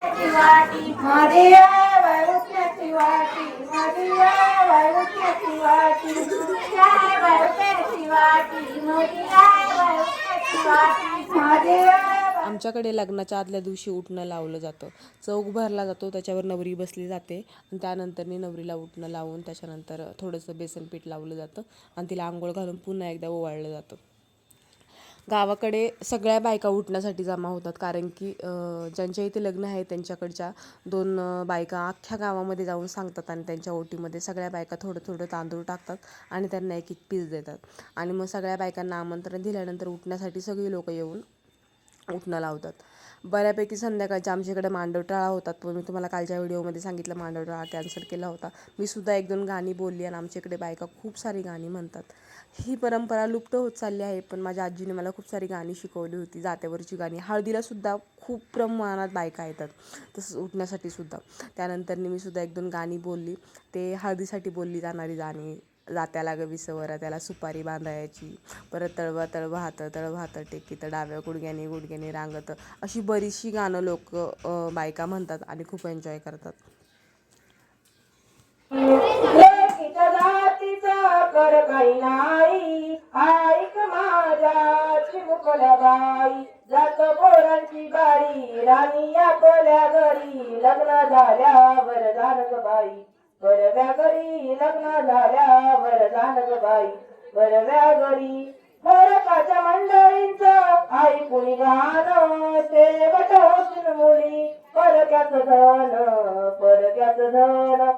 वाटी माझी आहे वैरुण्याची वाटी माझी आहे वैरुण्याची वाटी माझी आहे वैरुण्याची वाटी माझी आहे वैरुण्याची वाटी माझी आहे. आमच्याकडे लग्नाच्या आदल्या दिवशी उठणं लावलं जातं. चौक भरला जातो, त्याच्यावर नवरी बसली जाते आणि त्यानंतरनी नवरीला उठणं लावून त्याच्यानंतर थोडंसं बेसन पीठ लावलं जातं आणि तिला आंघोळ घालून पुन्हा एकदा ओवाळलं जातं. गावाकडे सगळ्या बायका उठण्यासाठी जमा होतात, कारण की ज्यांच्या इथे लग्न आहे त्यांच्याकडच्या 2 बायका अख्ख्या गावामध्ये जाऊन सांगतात आणि त्यांच्या ओटीमध्ये सगळ्या बायका थोडं थोडं तांदूळ टाकतात आणि त्यांना एक एक पीस देतात. आणि मग सगळ्या बायकांना आमंत्रण दिल्यानंतर उठण्यासाठी सगळी लोकं येऊन उठणं लावतात. बऱ्यापैकी संध्याकाळच्या आमच्याकडे मांडवटाळा होतात, पण मी तुम्हाला कालच्या व्हिडिओमध्ये सांगितलं मांडवटाळा कॅन्सल केला होता. मी सुद्धा 1-2 गाणी बोलली आणि आमच्याकडे बायका खूप सारी गाणी म्हणतात. ही परंपरा लुप्त होत चालली आहे, पण माझ्या आजीने मला खूप सारी गाणी शिकवली होती, जात्यावरची गाणी. हळदीलासुद्धा खूप प्रमाणात बायका येतात, तसंच उठण्यासाठी सुद्धा. त्यानंतर मी सुद्धा 1-2 गाणी बोलली. ते हळदीसाठी बोलली जाणारी गाणी, जात्याला ग विसवरा त्याला सुपारी बांधायची, परत तळवा तळवा हात टेकीत डाव्या गुडघ्याने गुडघ्याने रांगत, अशी बरीचशी गाणं लोक बायका म्हणतात आणि खूप एन्जॉय करतात. लेकीच्या जातीचा कर काही नाही ऐक माझ्या चिमुकल्या बाई जात पोरांची बारी राणी आपल्या घरी लग्न झाल्यावर जाण ग बाई बरव्या घरी लग्न झाल्यावर जाण ग बाई बरव्या घरी. फरकाच्या मंडळींचं ऐकून गाणं शेवट होतील मुली परक्याचं धन